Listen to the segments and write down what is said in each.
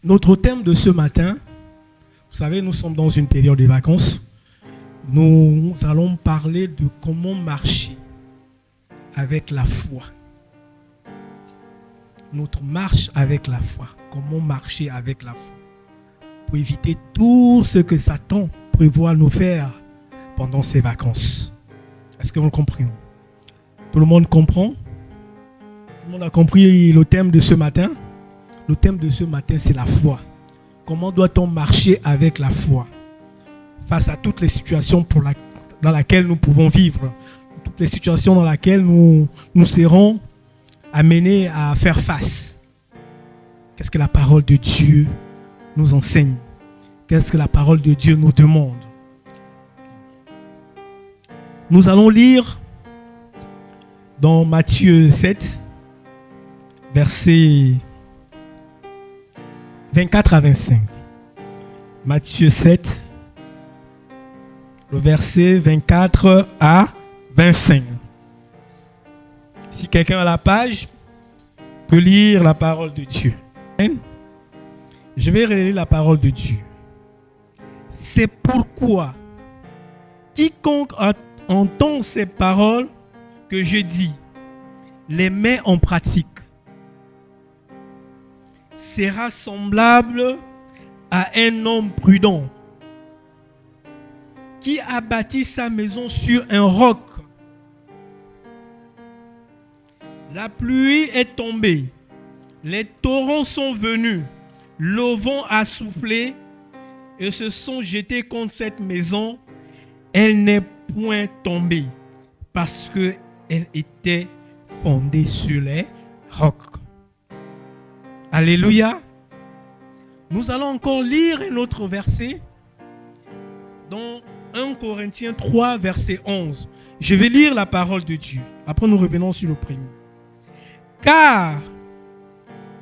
Notre thème de ce matin, vous savez, nous sommes dans une période de vacances. Nous allons parler de comment marcher avec la foi. Notre marche avec la foi. Comment marcher avec la foi. Pour éviter tout ce que Satan prévoit nous faire pendant ces vacances. Est-ce que vous comprenez? Tout le monde comprend? Tout le monde a compris le thème de ce matin? Le thème de ce matin, c'est la foi. Comment doit-on marcher avec la foi face à toutes les situations dans lesquelles nous pouvons vivre, toutes les situations dans lesquelles nous serons amenés à faire face? Qu'est-ce que la parole de Dieu nous enseigne? Qu'est-ce que la parole de Dieu nous demande? Nous allons lire dans Matthieu 7, versets 24 à 25. Matthieu 7, le verset 24 à 25. Si quelqu'un a la page, peut lire la parole de Dieu. Je vais relire la parole de Dieu. C'est pourquoi quiconque entend ces paroles que je dis, les met en pratique, sera semblable à un homme prudent qui a bâti sa maison sur un roc. La pluie est tombée, les torrents sont venus, le vent a soufflé et se sont jetés contre cette maison. Elle n'est point tombée parce qu'elle était fondée sur les rocs. Alléluia. Nous allons encore lire un autre verset dans 1 Corinthiens 3, verset 11. Je vais lire la parole de Dieu. Après, nous revenons sur le premier. Car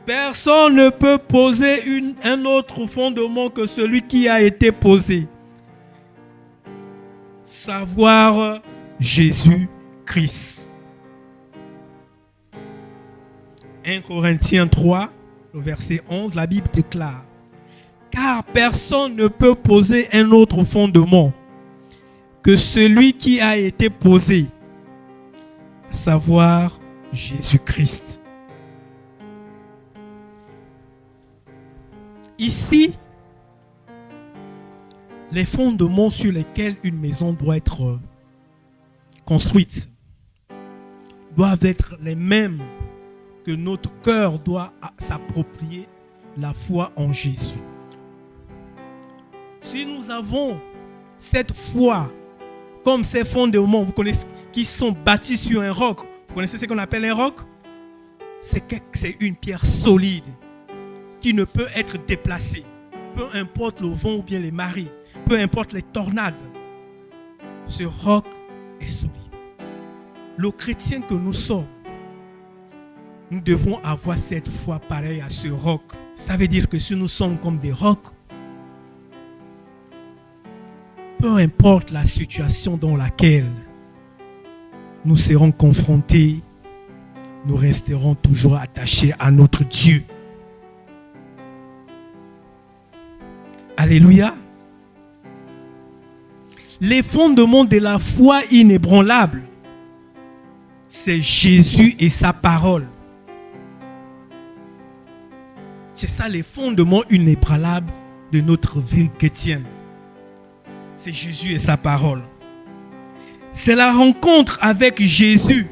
personne ne peut poser un autre fondement que celui qui a été posé, savoir Jésus-Christ. 1 Corinthiens 3, verset 11, la Bible déclare: car personne ne peut poser un autre fondement que celui qui a été posé, à savoir Jésus-Christ. Ici, les fondements sur lesquels une maison doit être construite doivent être les mêmes que notre cœur doit s'approprier la foi en Jésus. Si nous avons cette foi comme ces fondements, vous connaissez, qui sont bâtis sur un roc, vous connaissez ce qu'on appelle un roc? C'est une pierre solide qui ne peut être déplacée, peu importe le vent ou bien les marées, peu importe les tornades. Ce roc est solide. Le chrétien que nous sommes, nous devons avoir cette foi pareille à ce roc. Ça veut dire que si nous sommes comme des rocs, peu importe la situation dans laquelle nous serons confrontés, nous resterons toujours attachés à notre Dieu. Alléluia. Les fondements de la foi inébranlable, c'est Jésus et sa parole. C'est ça les fondements inébranlables de notre vie chrétienne. C'est Jésus et sa parole. C'est la rencontre avec Jésus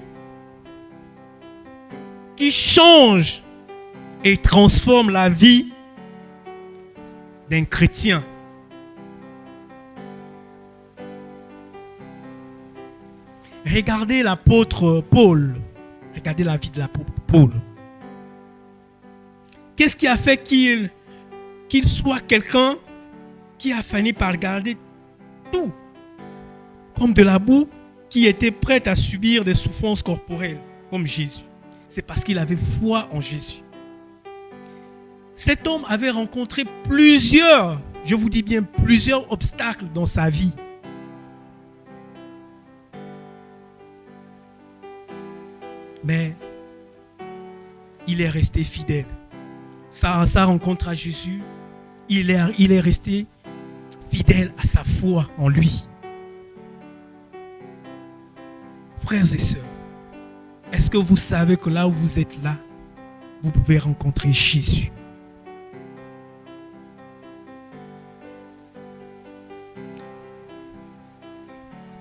qui change et transforme la vie d'un chrétien. Regardez l'apôtre Paul. Regardez la vie de l'apôtre Paul. Qu'est-ce qui a fait qu'il soit quelqu'un qui a fini par regarder tout comme de la boue, qui était prêt à subir des souffrances corporelles comme Jésus? C'est parce qu'il avait foi en Jésus. Cet homme avait rencontré plusieurs, je vous dis bien plusieurs obstacles dans sa vie. Mais il est resté fidèle. sa rencontre à Jésus, il est resté fidèle à sa foi en lui. Frères et sœurs, est-ce que vous savez que là où vous êtes là, vous pouvez rencontrer Jésus?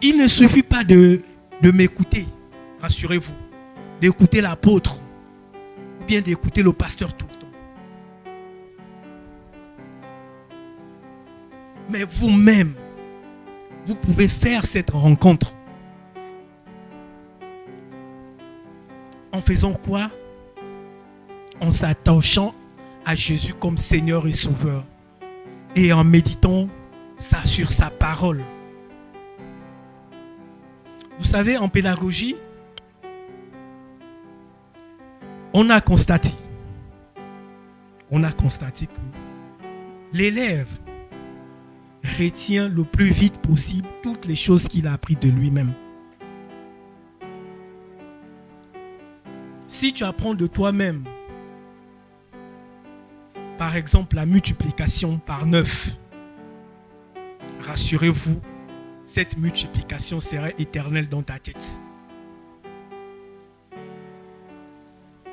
Il ne suffit pas de m'écouter, rassurez-vous, d'écouter l'apôtre ou bien d'écouter le pasteur tout le temps. Mais vous-même, vous pouvez faire cette rencontre. En faisant quoi? En s'attachant à Jésus comme Seigneur et Sauveur et en méditant ça sur sa parole. Vous savez, en pédagogie, on a constaté que l'élève retient le plus vite possible toutes les choses qu'il a apprises de lui-même. Si tu apprends de toi-même, par exemple la multiplication par 9, rassurez-vous, cette multiplication sera éternelle dans ta tête.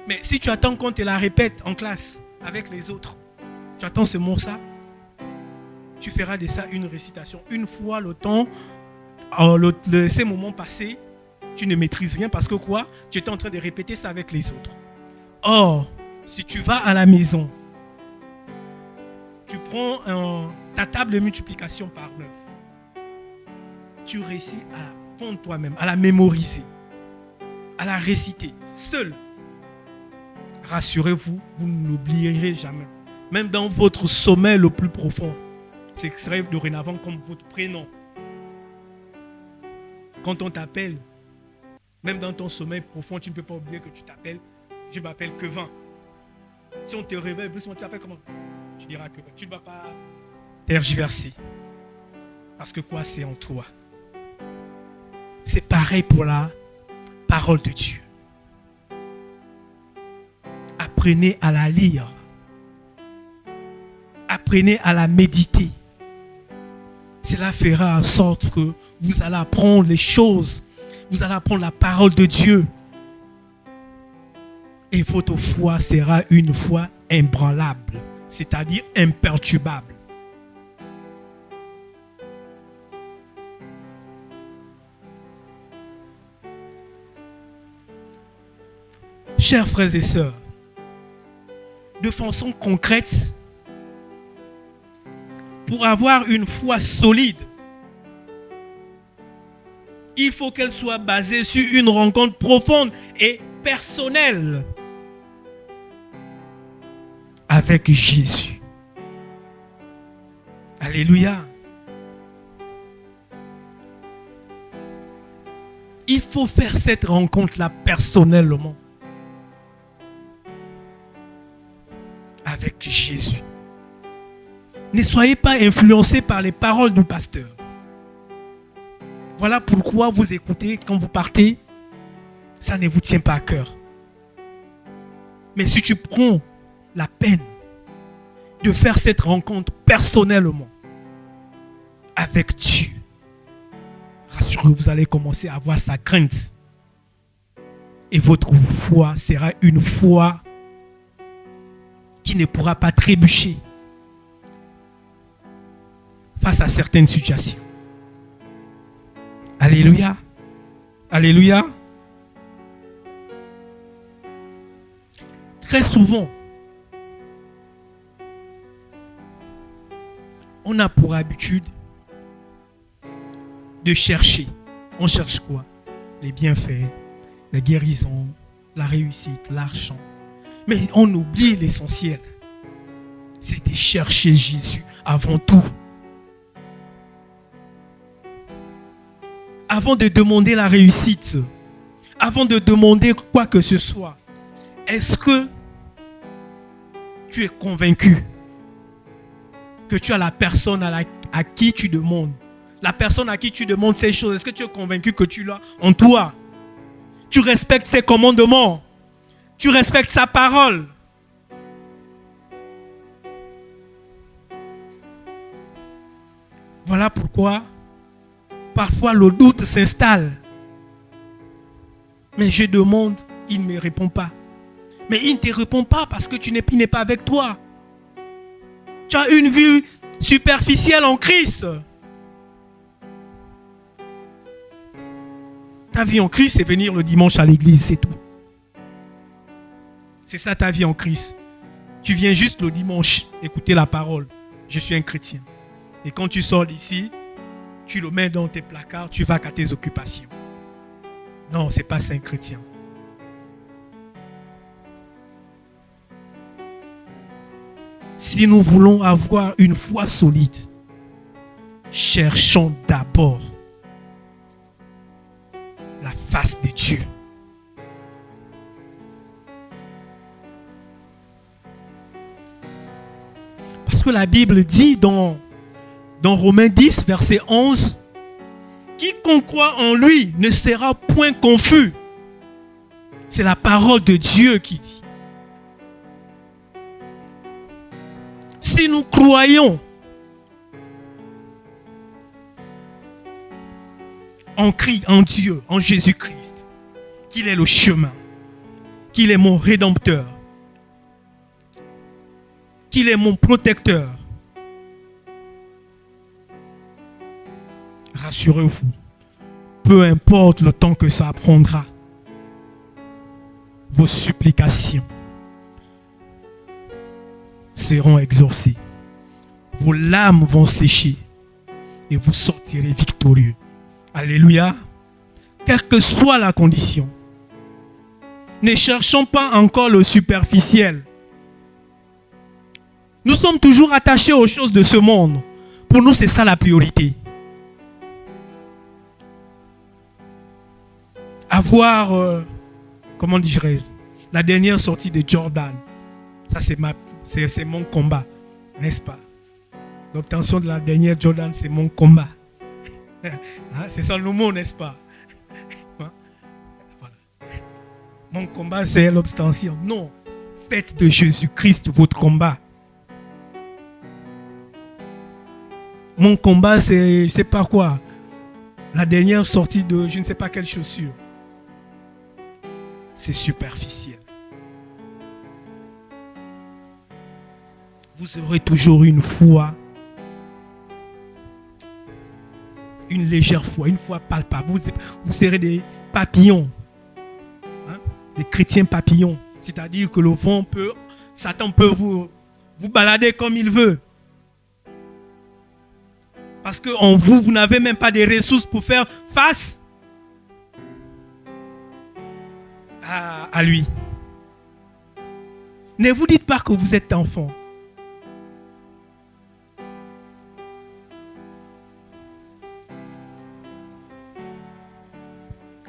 Mais si tu attends qu'on te la répète en classe avec les autres, tu attends ce mot-ça, tu feras de ça une récitation. Une fois le temps, ces moments passés, tu ne maîtrises rien parce que quoi? Tu étais en train de répéter ça avec les autres. Or, si tu vas à la maison, tu prends ta table de multiplication par 9. Tu réussis à prendre toi-même, à la mémoriser, à la réciter, seul. Rassurez-vous, vous ne l'oublierez jamais. Même dans votre sommeil le plus profond, c'est dorénavant comme votre prénom. Quand on t'appelle, même dans ton sommeil profond, tu ne peux pas oublier que tu t'appelles. Je m'appelle Kevin. Si on te réveille, plus on t'appelle comment? Tu diras Kevin. Tu ne vas pas tergiverser. Parce que quoi, c'est en toi. C'est pareil pour la parole de Dieu. Apprenez à la lire. Apprenez à la méditer. Cela fera en sorte que vous allez apprendre les choses. Vous allez apprendre la parole de Dieu. Et votre foi sera une foi imbranlable, c'est-à-dire imperturbable. Chers frères et sœurs, de façon concrète, pour avoir une foi solide, il faut qu'elle soit basée sur une rencontre profonde et personnelle avec Jésus. Alléluia. Il faut faire cette rencontre-là personnellement avec Jésus. Ne soyez pas influencés par les paroles du pasteur. Voilà pourquoi vous écoutez quand vous partez, ça ne vous tient pas à cœur. Mais si tu prends la peine de faire cette rencontre personnellement avec Dieu, rassurez-vous, vous allez commencer à avoir sa crainte. Et votre foi sera une foi qui ne pourra pas trébucher face à certaines situations. Alléluia. Alléluia. Très souvent, on a pour habitude de chercher. On cherche quoi? Les bienfaits, la guérison, la réussite, l'argent. Mais on oublie l'essentiel. C'est de chercher Jésus avant tout. Avant de demander la réussite, avant de demander quoi que ce soit, est-ce que tu es convaincu que tu as la personne à qui tu demandes? La personne à qui tu demandes ces choses, est-ce que tu es convaincu que tu l'as en toi? Tu respectes ses commandements. Tu respectes sa parole. Voilà pourquoi parfois le doute s'installe. Mais je demande, il ne me répond pas. Mais il ne te répond pas parce que il n'est pas avec toi. Tu as une vue superficielle en Christ. Ta vie en Christ, c'est venir le dimanche à l'église, c'est tout. C'est ça ta vie en Christ. Tu viens juste le dimanche écouter la parole. Je suis un chrétien. Et quand tu sors d'ici, tu le mets dans tes placards, tu vas qu'à tes occupations. Non, ce n'est pas ça un chrétien. Si nous voulons avoir une foi solide, cherchons d'abord la face de Dieu. Parce que la Bible dit dans Romains 10, verset 11, quiconque croit en lui ne sera point confus. C'est la parole de Dieu qui dit. Si nous croyons en Dieu, en Jésus-Christ, qu'il est le chemin, qu'il est mon rédempteur, qu'il est mon protecteur, rassurez-vous, peu importe le temps que ça prendra, vos supplications seront exaucées. Vos larmes vont sécher et vous sortirez victorieux. Alléluia. Quelle que soit la condition, ne cherchons pas encore le superficiel. Nous sommes toujours attachés aux choses de ce monde. Pour nous, c'est ça la priorité. Avoir, comment dirais-je, la dernière sortie de Jordan. Ça, c'est mon combat, n'est-ce pas? L'obtention de la dernière Jordan, c'est mon combat. C'est ça le mot, n'est-ce pas? Voilà. Mon combat, c'est l'obtention. Non, faites de Jésus-Christ votre combat. Mon combat, c'est, je ne sais pas quoi, la dernière sortie de je ne sais pas quelle chaussure. C'est superficiel. Vous aurez toujours une foi, une légère foi, une foi palpable. Vous serez des papillons, hein? Des chrétiens papillons. C'est-à-dire que le vent peut, Satan peut vous balader comme il veut. Parce qu'en vous, vous n'avez même pas des ressources pour faire face à lui. Ne vous dites pas que vous êtes enfant.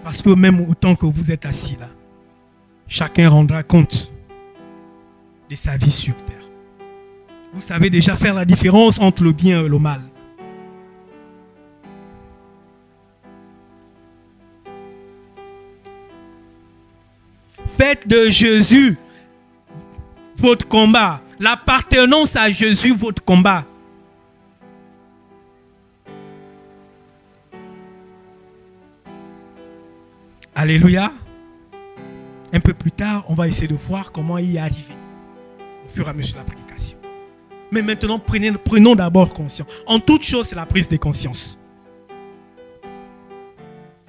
Parce que même autant que vous êtes assis là, chacun rendra compte de sa vie sur terre. Vous savez déjà faire la différence entre le bien et le mal. Faites de Jésus votre combat. L'appartenance à Jésus votre combat. Alléluia. Un peu plus tard, on va essayer de voir comment y arriver au fur et à mesure de la prédication. Mais maintenant, prenons d'abord conscience. En toute chose, c'est la prise de conscience.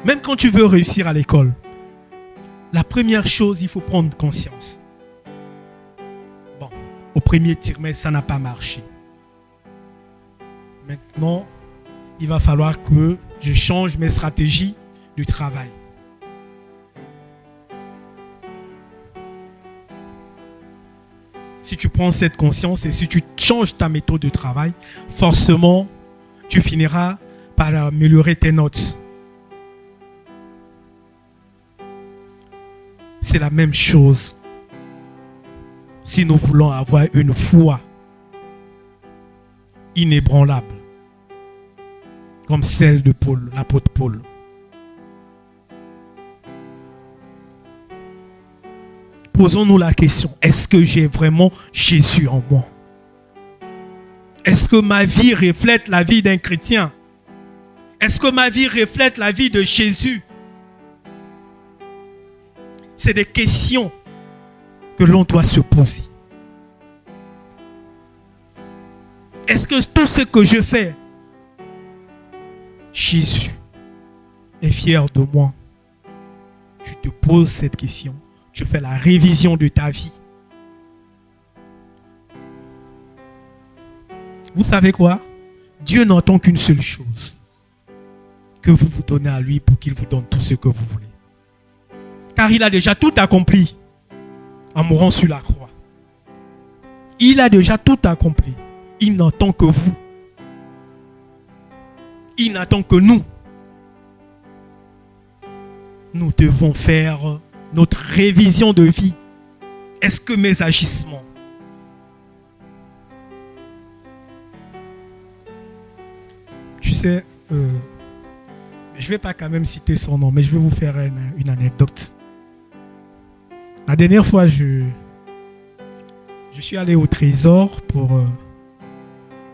Même quand tu veux réussir à l'école, la première chose, il faut prendre conscience. Bon, au premier trimestre, ça n'a pas marché. Maintenant, il va falloir que je change mes stratégies de travail. Si tu prends cette conscience et si tu changes ta méthode de travail, forcément, tu finiras par améliorer tes notes. C'est la même chose si nous voulons avoir une foi inébranlable comme celle de Paul, l'apôtre Paul. Posons-nous la question, est-ce que j'ai vraiment Jésus en moi? Est-ce que ma vie reflète la vie d'un chrétien? Est-ce que ma vie reflète la vie de Jésus? C'est des questions que l'on doit se poser. Est-ce que tout ce que je fais, Jésus est fier de moi? Tu te poses cette question. Tu fais la révision de ta vie. Vous savez quoi? Dieu n'entend qu'une seule chose. Que vous vous donnez à lui pour qu'il vous donne tout ce que vous voulez. Car il a déjà tout accompli en mourant sur la croix. Il a déjà tout accompli. Il n'attend que vous. Il n'attend que nous. Nous devons faire notre révision de vie. Est-ce que mes agissements, tu sais, je ne vais pas quand même citer son nom, mais je vais vous faire une anecdote. La dernière fois, je suis allé au trésor pour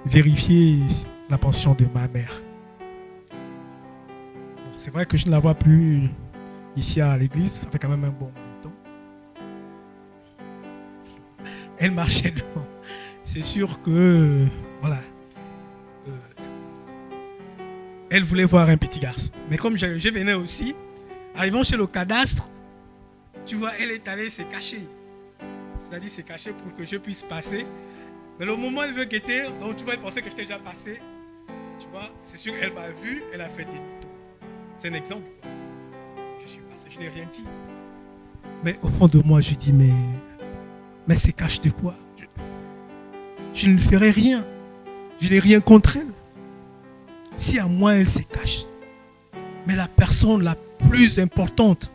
vérifier la pension de ma mère. Bon, c'est vrai que je ne la vois plus ici à l'église, ça fait quand même un bon temps. Elle marchait devant. C'est sûr que, voilà, elle voulait voir un petit garçon. Mais comme je venais aussi, arrivant chez le cadastre, tu vois, elle est allée se cacher. C'est-à-dire se cacher pour que je puisse passer. Mais le moment où elle veut guetter, donc tu vois, elle pensait que j'étais déjà passé. Tu vois, c'est sûr qu'elle m'a vu, elle a fait demi-tour. C'est un exemple. Je suis passé, je n'ai rien dit. Mais au fond de moi, je dis, mais se cache de quoi? Je ne ferai rien. Je n'ai rien contre elle. Si à moi, elle se cache. Mais la personne la plus importante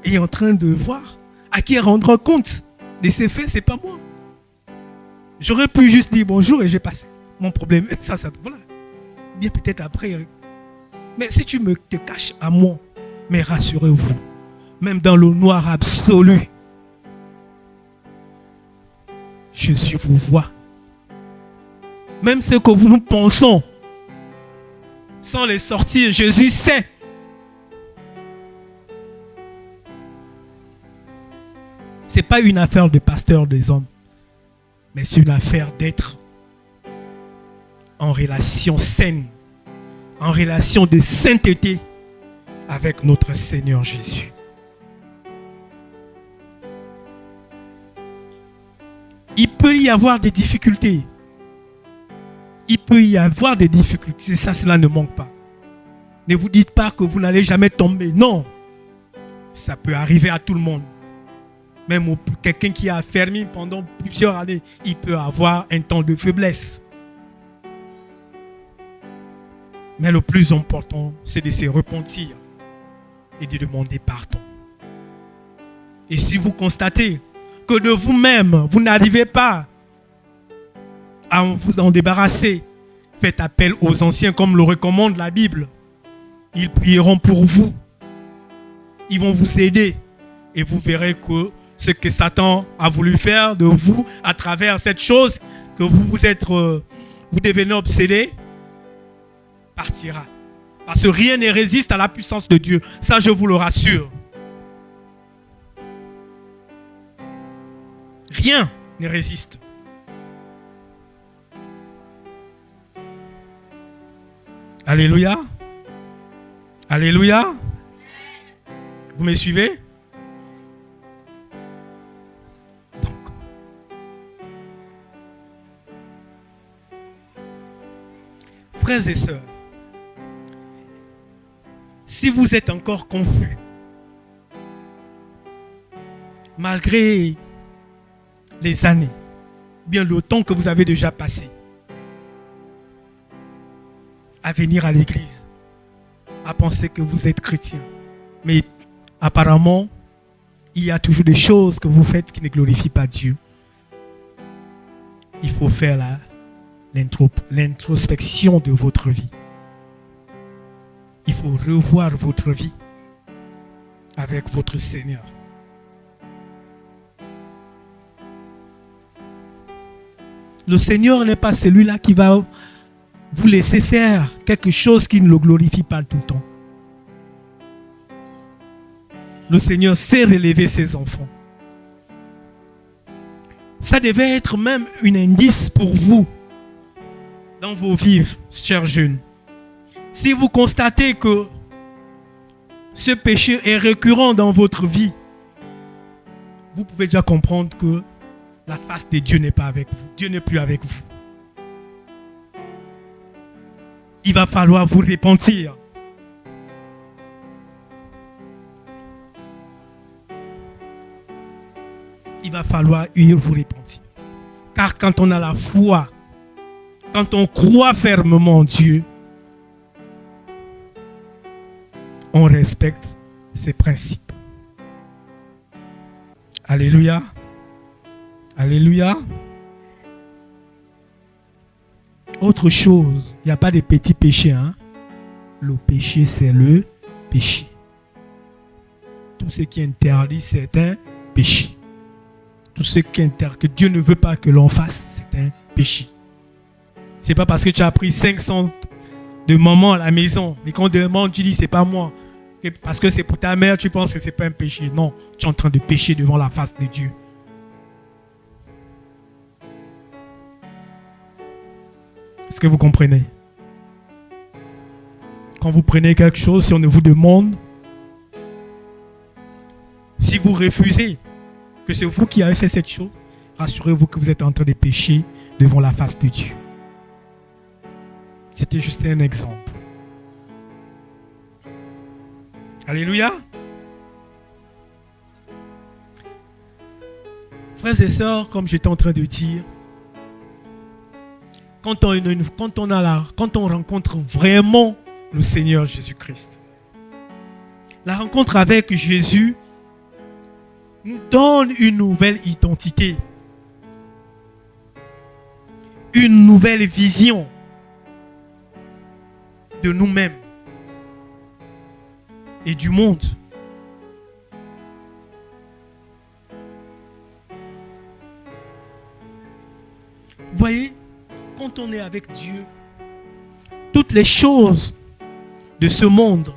est en train de voir, à qui elle rendra compte de ses faits, c'est pas moi. J'aurais pu juste dire bonjour et j'ai passé mon problème. Ça, voilà. Bien peut-être après. Mais si tu te caches à moi, mais rassurez-vous, même dans le noir absolu, Jésus vous voit. Même ce que nous pensons, sans les sortir, Jésus sait. Ce n'est pas une affaire de pasteur des hommes, mais c'est une affaire d'être en relation saine, en relation de sainteté avec notre Seigneur Jésus. Il peut y avoir des difficultés. Il peut y avoir des difficultés. Ça, cela ne manque pas. Ne vous dites pas que vous n'allez jamais tomber. Non. Ça peut arriver à tout le monde. Même quelqu'un qui a affermi pendant plusieurs années, il peut avoir un temps de faiblesse. Mais le plus important, c'est de se repentir et de demander pardon. Et si vous constatez que de vous-même, vous n'arrivez pas à vous en débarrasser, faites appel aux anciens comme le recommande la Bible. Ils prieront pour vous. Ils vont vous aider. Et vous verrez que ce que Satan a voulu faire de vous à travers cette chose que vous devenez obsédé, partira. Parce que rien ne résiste à la puissance de Dieu. Ça, je vous le rassure. Rien ne résiste. Alléluia. Alléluia. Vous me suivez? Donc, frères et sœurs, si vous êtes encore confus, malgré les années, bien le temps que vous avez déjà passé, à venir à l'église, à penser que vous êtes chrétien. Mais apparemment, il y a toujours des choses que vous faites qui ne glorifient pas Dieu. Il faut faire l'introspection de votre vie. Il faut revoir votre vie avec votre Seigneur. Le Seigneur n'est pas celui-là qui va vous laisser faire quelque chose qui ne le glorifie pas tout le temps. Le Seigneur sait relever ses enfants. Ça devait être même un indice pour vous dans vos vies, chers jeunes. Si vous constatez que ce péché est récurrent dans votre vie, vous pouvez déjà comprendre que la face de Dieu n'est pas avec vous. Dieu n'est plus avec vous. Il va falloir vous repentir. Il va falloir vous repentir. Car quand on a la foi, quand on croit fermement en Dieu, on respecte ses principes. Alléluia. Alléluia. Autre chose, il n'y a pas de petits péchés. Le péché, c'est le péché. Tout ce qui est interdit, c'est un péché. Tout ce qui est interdit, que Dieu ne veut pas que l'on fasse, c'est un péché. Ce n'est pas parce que tu as pris 500 de maman à la maison, mais quand on demande, tu dis, c'est pas moi. Parce que c'est pour ta mère, tu penses que ce n'est pas un péché. Non, tu es en train de pécher devant la face de Dieu. Est-ce que vous comprenez? Quand vous prenez quelque chose, si on vous demande, si vous refusez que c'est vous qui avez fait cette chose, rassurez-vous que vous êtes en train de pécher devant la face de Dieu. C'était juste un exemple. Alléluia. Frères et sœurs, comme j'étais en train de dire, quand on rencontre vraiment le Seigneur Jésus-Christ, la rencontre avec Jésus nous donne une nouvelle identité, une nouvelle vision de nous-mêmes et du monde. Vous voyez, quand on est avec Dieu, toutes les choses de ce monde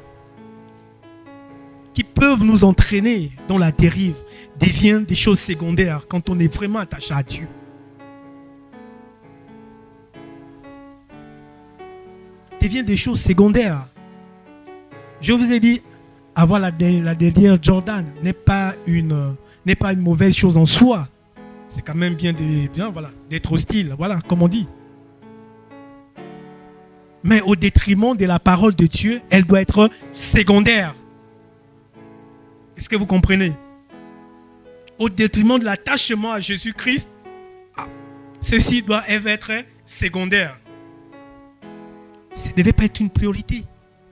qui peuvent nous entraîner dans la dérive deviennent des choses secondaires quand on est vraiment attaché à Dieu. Deviennent des choses secondaires. Je vous ai dit, avoir la dernière Jordan n'est pas une mauvaise chose en soi. C'est quand même bien d'être hostile, voilà, comme on dit. Mais au détriment de la parole de Dieu, elle doit être secondaire. Est-ce que vous comprenez? Au détriment de l'attachement à Jésus-Christ, ceci doit être secondaire. Ça ne devait pas être une priorité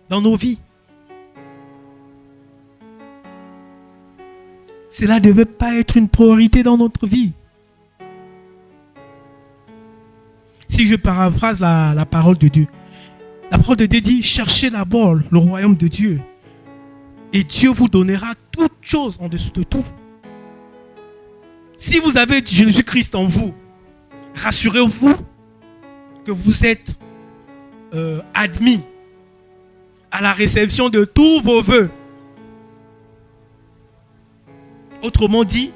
dans nos vies. Cela ne devait pas être une priorité dans notre vie. Si je paraphrase la parole de Dieu, la parole de Dieu dit, cherchez d'abord le royaume de Dieu et Dieu vous donnera toutes choses en dessous de tout. Si vous avez Jésus-Christ en vous, rassurez-vous que vous êtes admis à la réception de tous vos vœux. Autrement dit,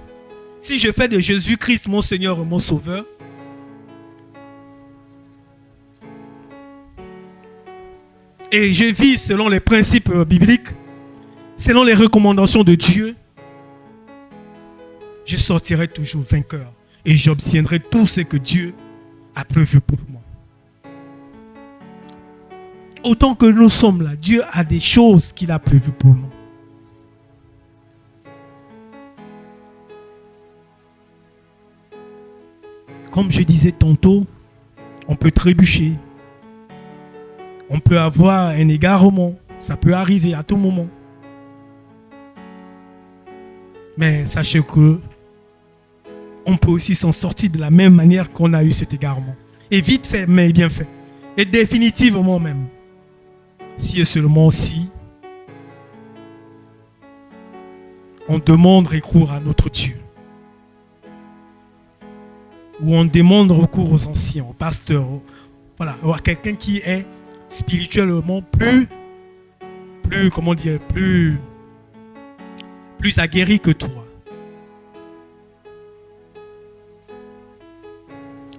si je fais de Jésus-Christ mon Seigneur et mon Sauveur, et je vis selon les principes bibliques, selon les recommandations de Dieu, je sortirai toujours vainqueur et j'obtiendrai tout ce que Dieu a prévu pour moi. Autant que nous sommes là, Dieu a des choses qu'il a prévues pour nous. Comme je disais tantôt, on peut trébucher. On peut avoir un égarement. Ça peut arriver à tout moment. Mais sachez que on peut aussi s'en sortir de la même manière qu'on a eu cet égarement. Et vite fait, mais bien fait. Et définitivement même. Si et seulement si on demande recours à notre Dieu. où on demande recours aux anciens, aux pasteurs, voilà, à quelqu'un qui est spirituellement comment dire, plus aguerri que toi.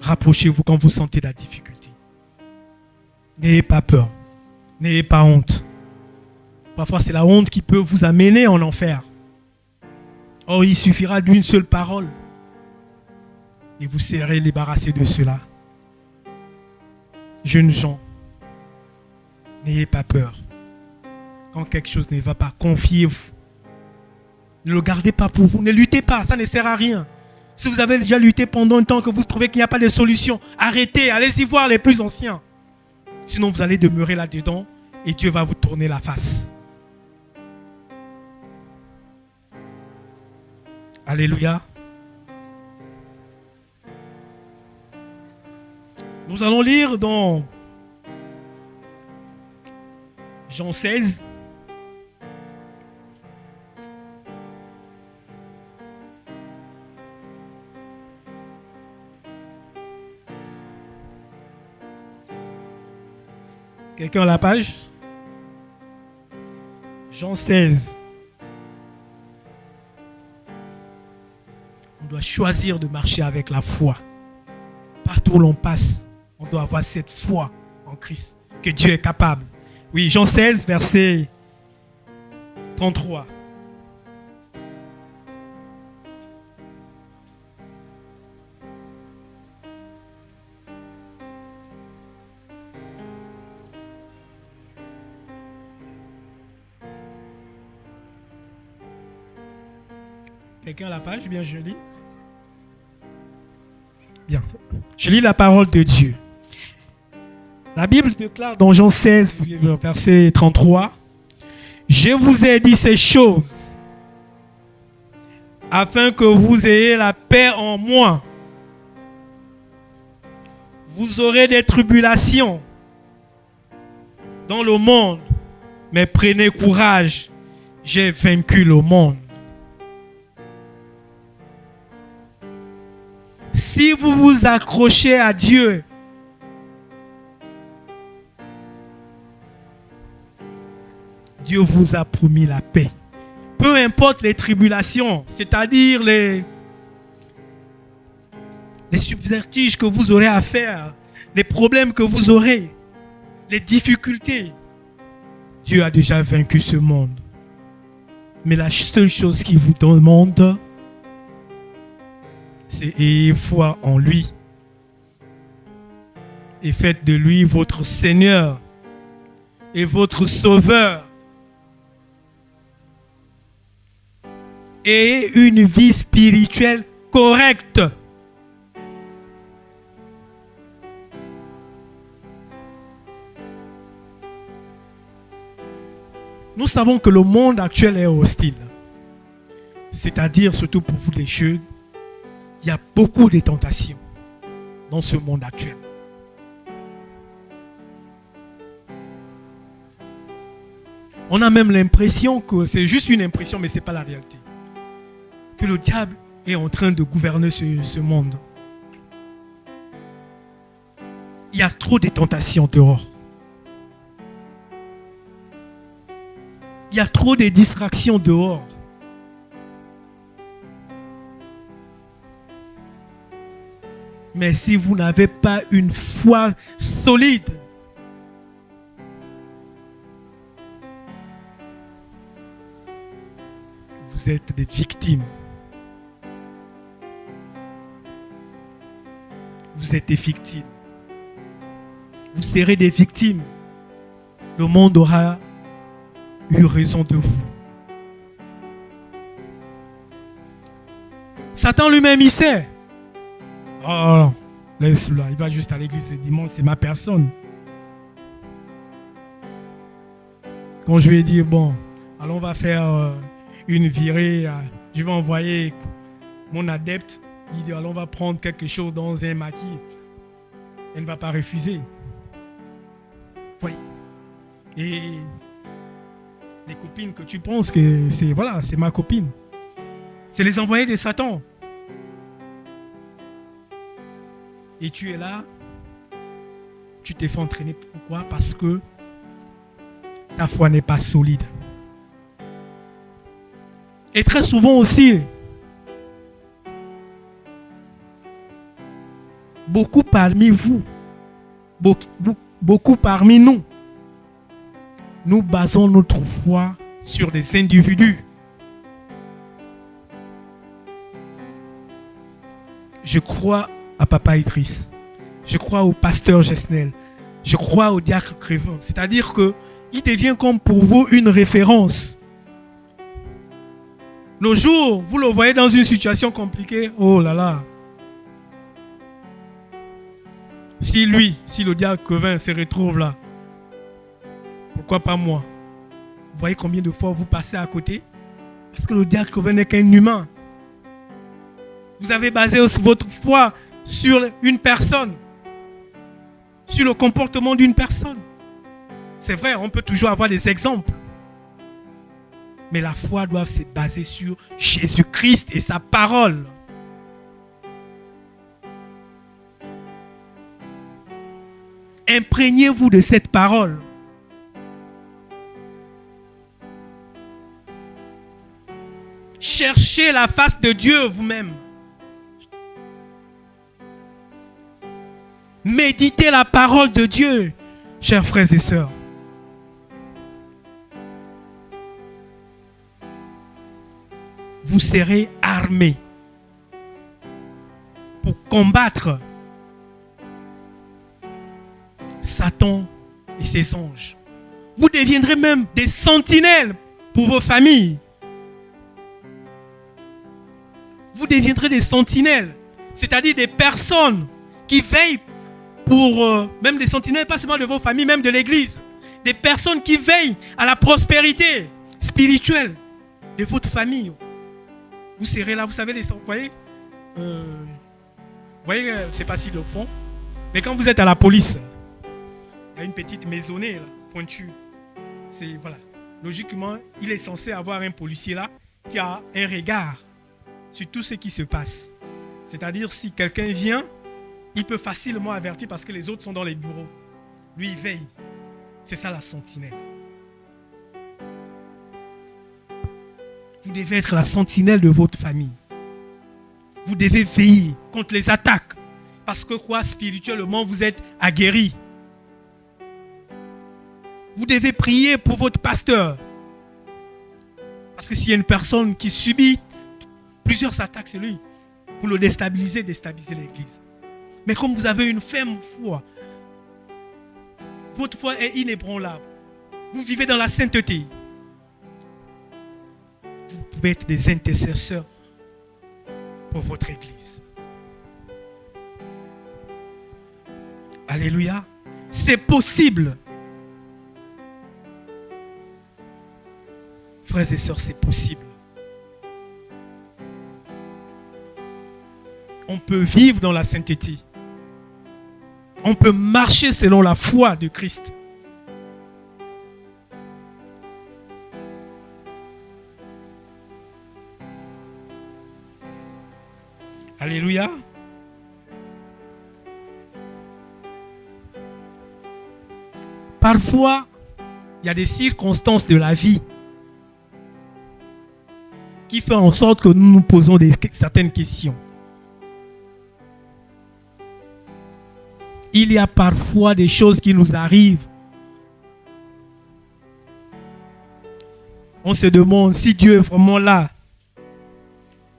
Rapprochez-vous quand vous sentez la difficulté. N'ayez pas peur. N'ayez pas honte. Parfois, c'est la honte qui peut vous amener en enfer. Or, il suffira d'une seule parole et vous serez débarrassé de cela. Jeunes gens, n'ayez pas peur. Quand quelque chose ne va pas, confiez-vous. Ne le gardez pas pour vous. Ne luttez pas, ça ne sert à rien. Si vous avez déjà lutté pendant un temps que vous trouvez qu'il n'y a pas de solution, arrêtez, allez-y voir les plus anciens. Sinon, vous allez demeurer là-dedans et Dieu va vous tourner la face. Alléluia. Nous allons lire dans Jean 16. Quelqu'un a la page? Jean 16. On doit choisir de marcher avec la foi. Partout où l'on passe, on doit avoir cette foi en Christ, que Dieu est capable. Oui, Jean 16, verset 33. Quelqu'un a la page? Bien, je lis. Bien. Je lis la parole de Dieu. La Bible déclare dans Jean 16, verset 33, « Je vous ai dit ces choses afin que vous ayez la paix en moi. Vous aurez des tribulations dans le monde, mais prenez courage, j'ai vaincu le monde. » Si vous vous accrochez à Dieu, Dieu vous a promis la paix. Peu importe les tribulations, c'est-à-dire les subterfuges que vous aurez à faire, les problèmes que vous aurez, les difficultés, Dieu a déjà vaincu ce monde. Mais la seule chose qu'il vous demande, c'est ayez foi en lui et faites de lui votre Seigneur et votre Sauveur. Et une vie spirituelle correcte. Nous savons que le monde actuel est hostile. C'est-à-dire, surtout pour vous les jeunes, il y a beaucoup de tentations dans ce monde actuel. On a même l'impression que c'est juste une impression, mais ce n'est pas la réalité. Que le diable est en train de gouverner ce monde. Il y a trop de tentations dehors. Il y a trop de distractions dehors. Mais si vous n'avez pas une foi solide, vous êtes des victimes. Vous êtes des victimes. Vous serez des victimes. Le monde aura eu raison de vous. Satan lui-même, il sait. Oh, laisse-le, il va juste à l'église le dimanche, c'est ma personne. Quand je lui ai dit, bon, allons, on va faire une virée, je vais envoyer mon adepte, il dit, allons, on va prendre quelque chose dans un maquis. Elle ne va pas refuser. Voyez. Et les copines que tu penses que c'est, voilà, c'est ma copine. C'est les envoyés de Satan. Et tu es là, tu t'es fait entraîner. Pourquoi? Parce que ta foi n'est pas solide. Et très souvent aussi, beaucoup parmi vous, beaucoup parmi nous, nous basons notre foi sur des individus. Je crois à Papa Idriss. Je crois au pasteur Gesnel. Je crois au diacre Crévin. C'est-à-dire qu'il devient comme pour vous une référence. Le jour, vous le voyez dans une situation compliquée, oh là là. Si le diacre Crévin se retrouve là, pourquoi pas moi? Vous voyez combien de fois vous passez à côté? Parce que le diacre Crévin n'est qu'un humain. Vous avez basé votre foi sur une personne, sur le comportement d'une personne. C'est vrai, on peut toujours avoir des exemples. Mais la foi doit se baser sur Jésus-Christ et sa parole. Imprégnez-vous de cette parole. Cherchez la face de Dieu vous-même. Méditez la parole de Dieu, chers frères et sœurs. Vous serez armés pour combattre Satan et ses anges. Vous deviendrez même des sentinelles pour vos familles. Vous deviendrez des sentinelles, c'est-à-dire des personnes qui veillent pour, même des sentinelles, pas seulement de vos familles, même de l'église. Des personnes qui veillent à la prospérité spirituelle de votre famille. Vous serez là, vous savez, vous voyez, je ne sais pas s'ils le font, mais quand vous êtes à la police, il y a une petite maisonnée là, pointue. Voilà. Logiquement, il est censé avoir un policier là qui a un regard sur tout ce qui se passe. C'est-à-dire, si quelqu'un vient, il peut facilement avertir parce que les autres sont dans les bureaux. Lui, il veille. C'est ça la sentinelle. Vous devez être la sentinelle de votre famille. Vous devez veiller contre les attaques. Parce que quoi, spirituellement, vous êtes aguerris. Vous devez prier pour votre pasteur. Parce que s'il y a une personne qui subit plusieurs attaques, c'est lui. Pour le déstabiliser l'église. Mais comme vous avez une ferme foi, votre foi est inébranlable. Vous vivez dans la sainteté. Vous pouvez être des intercesseurs pour votre église. Alléluia. C'est possible. Frères et sœurs, c'est possible. On peut vivre dans la sainteté. On peut marcher selon la foi de Christ. Alléluia. Parfois, il y a des circonstances de la vie qui font en sorte que nous nous posons certaines questions. Il y a parfois des choses qui nous arrivent. On se demande si Dieu est vraiment là.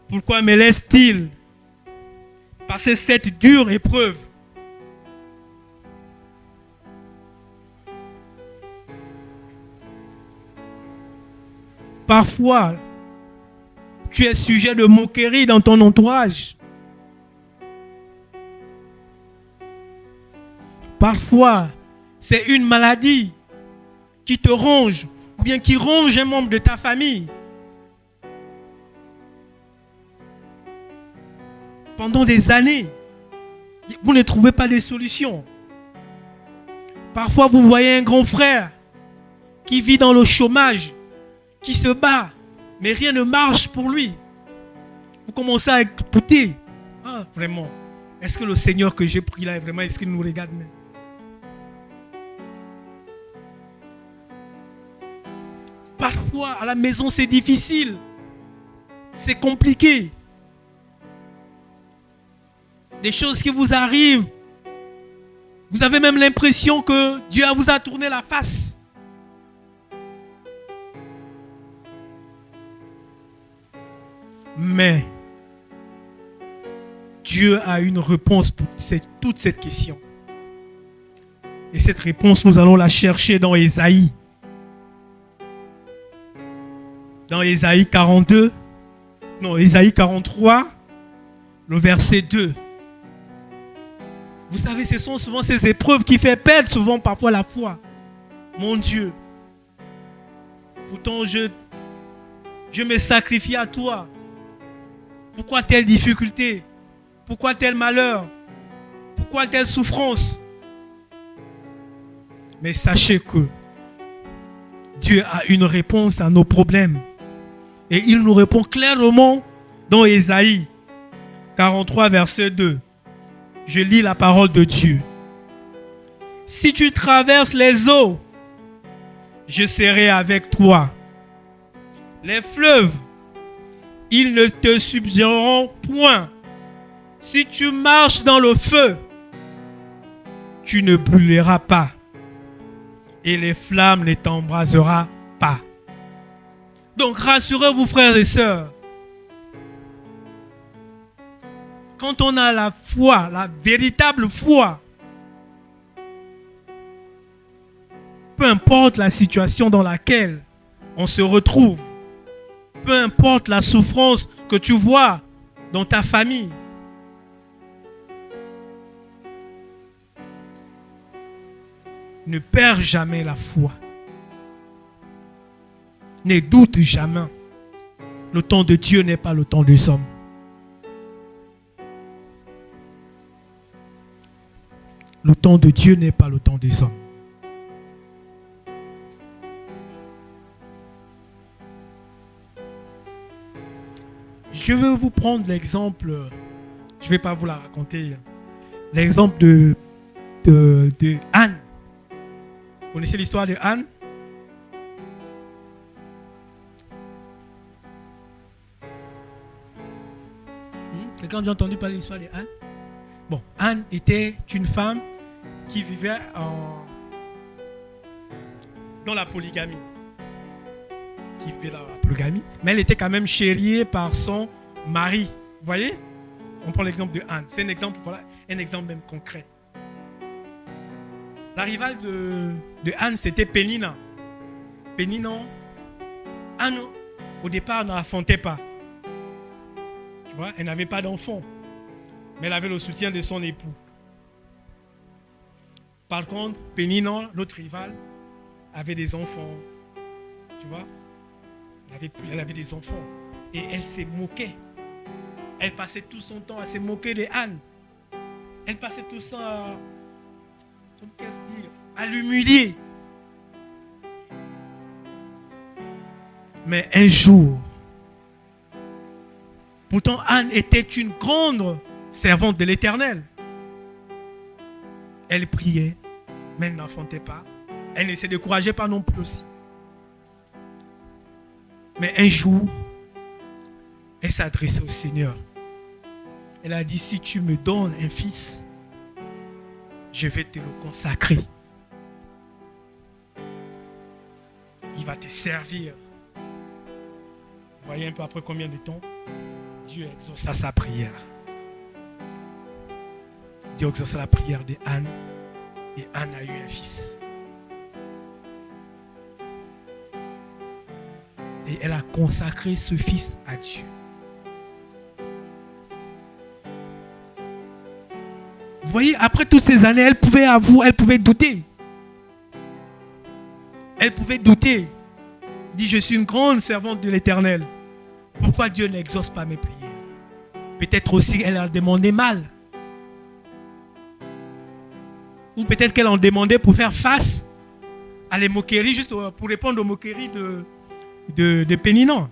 Pourquoi me laisse-t-il passer cette dure épreuve? Parfois, tu es sujet de moquerie dans ton entourage. Parfois, c'est une maladie qui te ronge ou bien qui ronge un membre de ta famille. Pendant des années, vous ne trouvez pas de solution. Parfois, vous voyez un grand frère qui vit dans le chômage, qui se bat, mais rien ne marche pour lui. Vous commencez à écouter. Ah, vraiment. Est-ce que le Seigneur que j'ai pris là, vraiment, est-ce qu'il nous regarde même? Parfois, à la maison, c'est difficile. C'est compliqué. Des choses qui vous arrivent. Vous avez même l'impression que Dieu vous a tourné la face. Mais Dieu a une réponse pour toute cette question. Et cette réponse, nous allons la chercher dans Ésaïe. Dans Ésaïe 42, non, Ésaïe 43, le verset 2. Vous savez, ce sont souvent ces épreuves qui font perdre souvent parfois la foi. Mon Dieu, pourtant je me sacrifie à toi. Pourquoi telle difficulté? Pourquoi tel malheur? Pourquoi telle souffrance? Mais sachez que Dieu a une réponse à nos problèmes. Et il nous répond clairement dans Ésaïe 43, verset 2. Je lis la parole de Dieu. Si tu traverses les eaux, je serai avec toi. Les fleuves, ils ne te submergeront point. Si tu marches dans le feu, tu ne brûleras pas. Et les flammes ne t'embraseront pas. Donc rassurez-vous, frères et sœurs. Quand on a la foi, la véritable foi, peu importe la situation dans laquelle on se retrouve, peu importe la souffrance que tu vois dans ta famille, ne perds jamais la foi. Ne doute jamais. Le temps de Dieu n'est pas le temps des hommes. Le temps de Dieu n'est pas le temps des hommes. Je vais vous prendre l'exemple, je ne vais pas vous la raconter, l'exemple de Anne. Vous connaissez l'histoire de Anne? Quelqu'un a déjà entendu parler de l'histoire de Anne? Bon, Anne était une femme qui vivait dans la polygamie. Mais elle était quand même chérie par son mari. Vous voyez? On prend l'exemple de Anne. C'est un exemple, voilà, un exemple même concret. La rivale de Anne, c'était Pénina. Pénina, Anne, au départ, ne l'affrontait pas. Tu vois, elle n'avait pas d'enfant. Mais elle avait le soutien de son époux. Par contre, Pénina, l'autre rivale, avait des enfants. Tu vois, elle avait des enfants. Et elle s'est moquée. Elle passait tout son temps à se moquer de Anne. Elle passait tout son temps à l'humilier. Mais un jour, pourtant Anne était une grande servante de l'Éternel. Elle priait, mais elle n'enfantait pas. Elle ne se décourageait pas non plus aussi. Mais un jour, elle s'adressait au Seigneur. Elle a dit, si tu me donnes un fils, je vais te le consacrer. Il va te servir. Vous voyez un peu après combien de temps Dieu exauça sa prière. Dieu exauça la prière de Anne. Et Anne a eu un fils. Et elle a consacré ce fils à Dieu. Vous voyez, après toutes ces années, elle pouvait avouer, elle pouvait douter. Elle pouvait douter. Elle dit, je suis une grande servante de l'Éternel. Pourquoi Dieu n'exauce pas mes prières? Peut-être aussi elle a demandé mal. Ou peut-être qu'elle en demandait pour faire face à les moqueries, juste pour répondre aux moqueries de Pénina.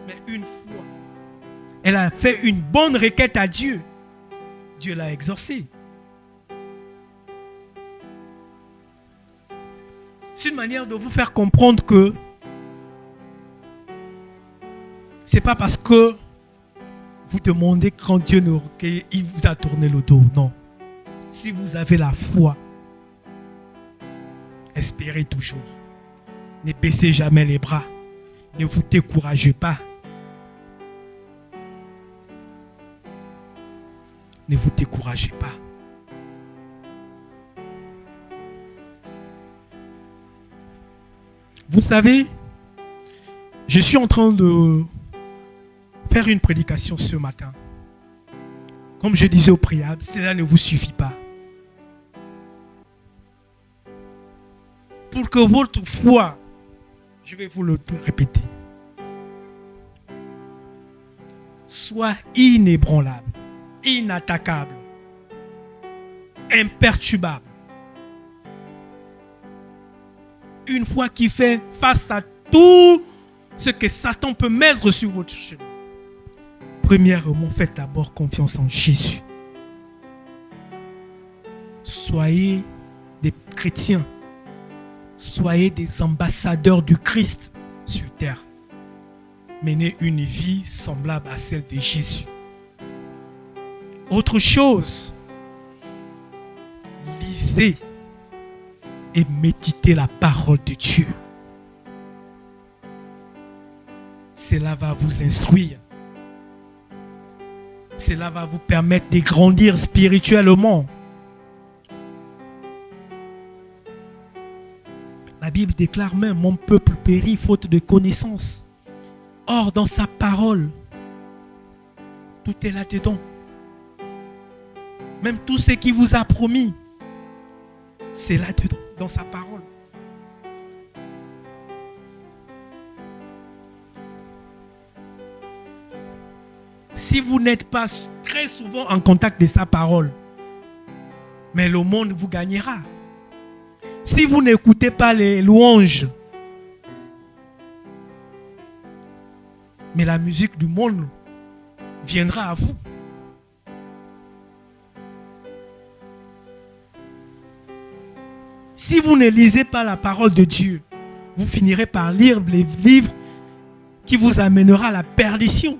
Mais une fois, Elle a fait une bonne requête à Dieu. Dieu l'a exaucée. C'est une manière de vous faire comprendre que c'est pas parce que vous demandez quand Dieu ne recueille, il vous a tourné le dos. Non. Si vous avez la foi, espérez toujours. Ne baissez jamais les bras. Ne vous découragez pas. Ne vous découragez pas. Vous savez, je suis en train de faire une prédication ce matin. Comme je disais au préalable, cela ne vous suffit pas. Pour que votre foi, je vais vous le répéter, soit inébranlable, inattaquable, imperturbable. Une foi qui fait face à tout ce que Satan peut mettre sur votre chemin. Premièrement, faites d'abord confiance en Jésus. Soyez des chrétiens. Soyez des ambassadeurs du Christ sur terre. Menez une vie semblable à celle de Jésus. Autre chose, lisez et méditez la parole de Dieu. Cela va vous instruire. Cela va vous permettre de grandir spirituellement. La Bible déclare même, mon peuple périt faute de connaissance. Or, dans sa parole, tout est là-dedans. Même tout ce qu'il vous a promis, c'est là-dedans, dans sa parole. Si vous n'êtes pas très souvent en contact de sa parole, mais le monde vous gagnera. Si vous n'écoutez pas les louanges, mais la musique du monde viendra à vous. Si vous ne lisez pas la parole de Dieu, vous finirez par lire les livres qui vous amènera à la perdition.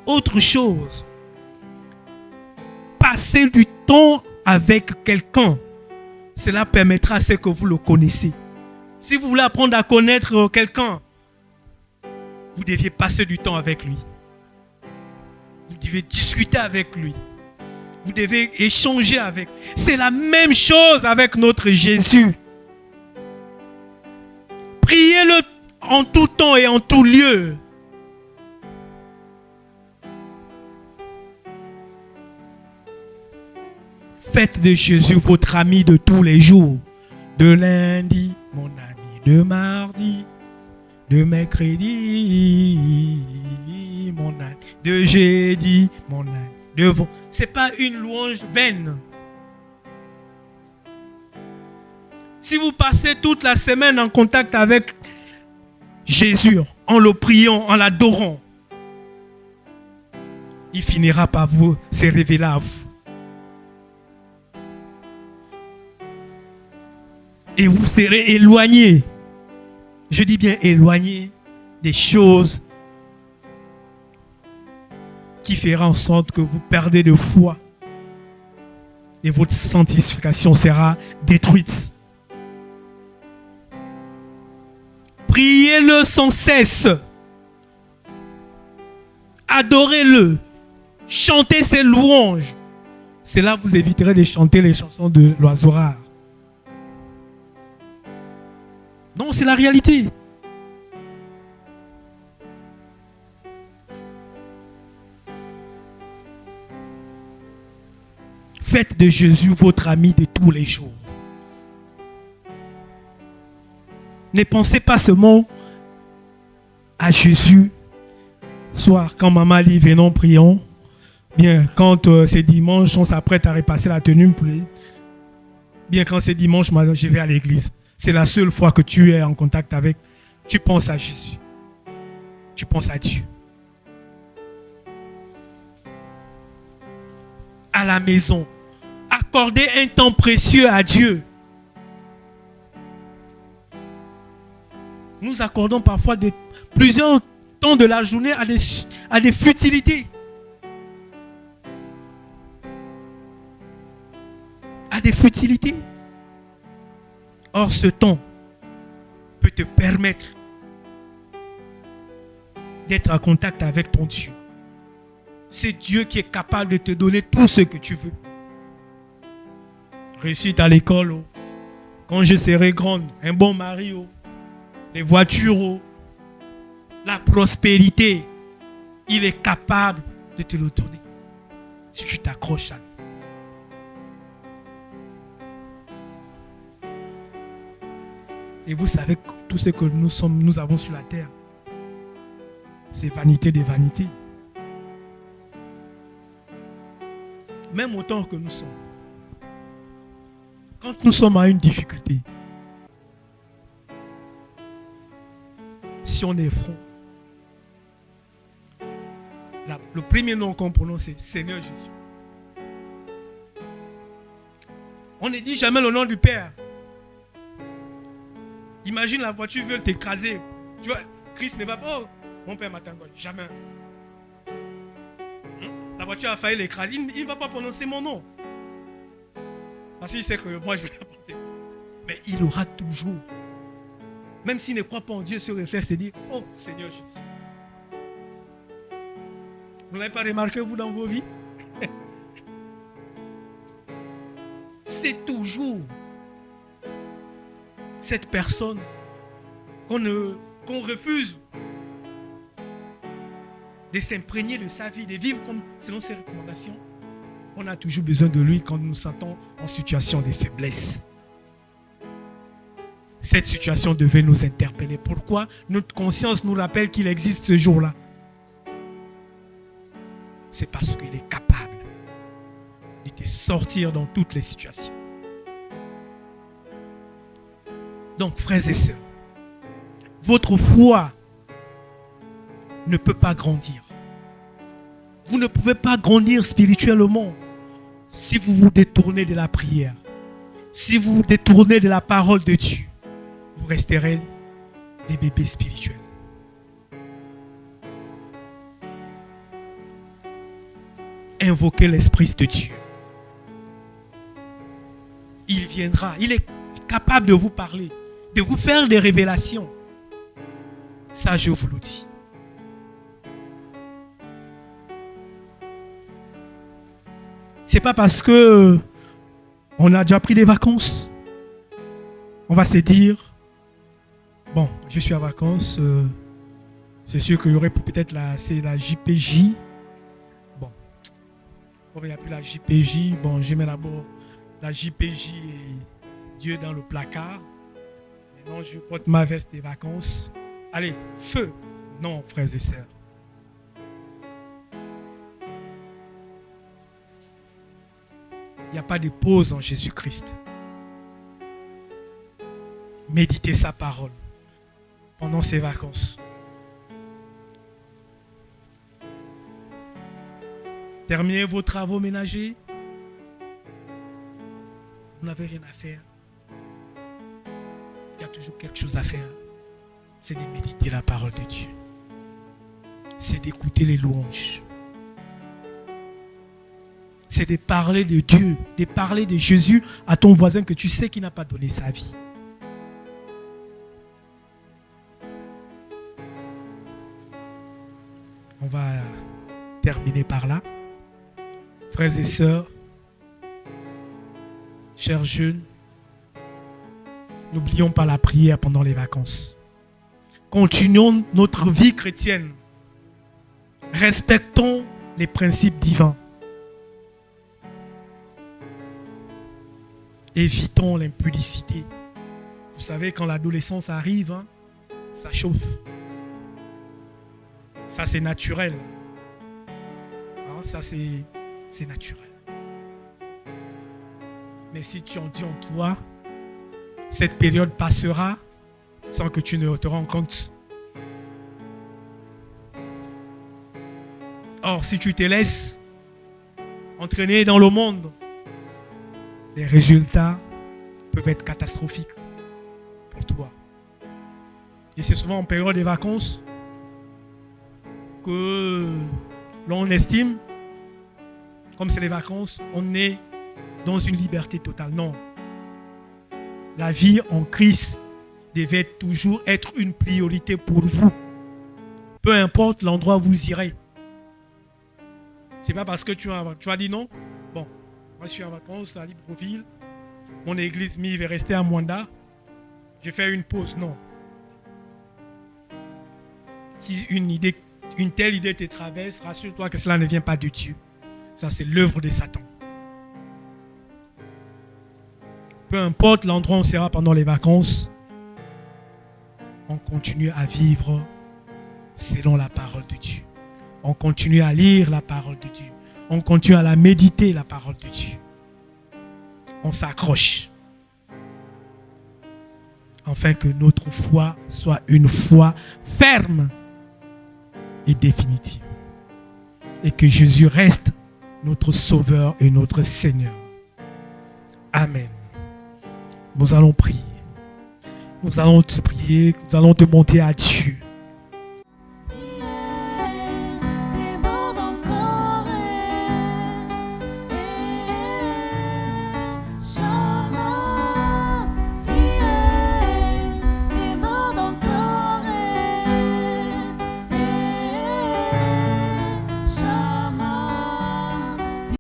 Autre chose, passez du temps avec quelqu'un. Cela permettra à ce que vous le connaissez. Si vous voulez apprendre à connaître quelqu'un, vous deviez passer du temps avec lui. Vous devez discuter avec lui. Vous devez échanger avec. C'est la même chose avec notre Jésus. Priez-le en tout temps et en tout lieu. Faites de Jésus votre ami de tous les jours. De lundi, mon ami. De mardi, de mercredi, mon ami. De jeudi, mon ami. De vous. Ce n'est pas une louange vaine. Si vous passez toute la semaine en contact avec Jésus, en le priant, en l'adorant, il finira par vous se révéler à vous. Et vous serez éloigné. Je dis bien éloigné des choses qui feront en sorte que vous perdez de foi. Et votre sanctification sera détruite. Priez-le sans cesse. Adorez-le. Chantez ses louanges. Cela vous éviterait de chanter les chansons de l'oiseau rare. Non, c'est la réalité. Faites de Jésus votre ami de tous les jours. Ne pensez pas seulement à Jésus, soit quand maman dit venons prions, bien quand c'est dimanche, on s'apprête à repasser la tenue, bien quand c'est dimanche, je vais à l'église. C'est la seule fois que tu es en contact avec. Tu penses à Jésus. Tu penses à Dieu. À la maison. Accorder un temps précieux à Dieu. Nous accordons parfois plusieurs temps de la journée à des futilités. À des futilités. Or, ce temps peut te permettre d'être en contact avec ton Dieu. C'est Dieu qui est capable de te donner tout ce que tu veux. Réussite à l'école, oh. Quand je serai grande, un bon mari, oh. Les voitures, oh. La prospérité, il est capable de te le donner si tu t'accroches à lui. Et vous savez que tout ce que nous avons sur la terre, c'est vanité des vanités. Même autant que nous sommes. Quand nous sommes à une difficulté, si on est franc, le premier nom qu'on prononce, c'est Seigneur Jésus. On ne dit jamais le nom du Père. Imagine la voiture veut t'écraser. Tu vois, Christ ne va pas. Oh, mon Père m'attend. Jamais. La voiture a failli l'écraser. Il ne va pas prononcer mon nom. Parce qu'il sait que moi je vais l'apporter. Mais il aura toujours. Même s'il ne croit pas en Dieu, ce réflexe de dire, oh Seigneur Jésus. Vous n'avez pas remarqué vous dans vos vies? C'est toujours cette personne qu'on refuse de s'imprégner de sa vie, de vivre selon ses recommandations. On a toujours besoin de lui quand nous nous sentons en situation de faiblesse. Cette situation devait nous interpeller. Pourquoi? Notre conscience nous rappelle qu'il existe ce jour-là. C'est parce qu'il est capable de te sortir dans toutes les situations. Donc, frères et sœurs, votre foi ne peut pas grandir. Vous ne pouvez pas grandir spirituellement si vous vous détournez de la prière. Si vous vous détournez de la parole de Dieu, vous resterez des bébés spirituels. Invoquez l'Esprit de Dieu. Il viendra. Il est capable de vous parler, de vous faire des révélations. Ça, je vous le dis. C'est pas parce que on a déjà pris des vacances. On va se dire, bon, je suis en vacances. C'est sûr qu'il y aurait peut-être la JPJ. Bon, comme il n'y a plus la JPJ, bon, je mets d'abord la JPJ et Dieu dans le placard. Maintenant, je porte ma veste des vacances. Allez, feu. Non, frères et sœurs. Il n'y a pas de pause en Jésus-Christ. Méditez sa parole pendant ces vacances. Terminez vos travaux ménagers. Vous n'avez rien à faire. Il y a toujours quelque chose à faire. C'est de méditer la parole de Dieu. C'est d'écouter les louanges. C'est de parler de Dieu, de parler de Jésus à ton voisin que tu sais qu'il n'a pas donné sa vie. On va terminer par là. Frères et sœurs, chers jeunes, n'oublions pas la prière pendant les vacances. Continuons notre vie chrétienne. Respectons les principes divins. Évitons l'impudicité. Vous savez, quand l'adolescence arrive, ça chauffe. Ça, c'est naturel. Ça, c'est naturel. Mais si tu en dis en toi, cette période passera sans que tu ne te rends compte. Or, si tu te laisses entraîner dans le monde, les résultats peuvent être catastrophiques pour toi. Et c'est souvent en période des vacances que l'on estime, comme c'est les vacances, on est dans une liberté totale. Non. La vie en Christ devait toujours être une priorité pour vous. Peu importe l'endroit où vous irez. C'est pas parce que tu vas dire non. Bon, moi je suis en vacances à Libreville. Mon église va rester à Mwanda. Je fais une pause. Non. Si une telle idée te traverse, rassure-toi que cela ne vient pas de Dieu. Ça, c'est l'œuvre de Satan. Peu importe l'endroit où on sera pendant les vacances, on continue à vivre selon la parole de Dieu. On continue à lire la parole de Dieu. On continue à la méditer, la parole de Dieu. On s'accroche. Afin que notre foi soit une foi ferme et définitive. Et que Jésus reste notre Sauveur et notre Seigneur. Amen. Nous allons prier. Nous allons te prier, nous allons demander à Dieu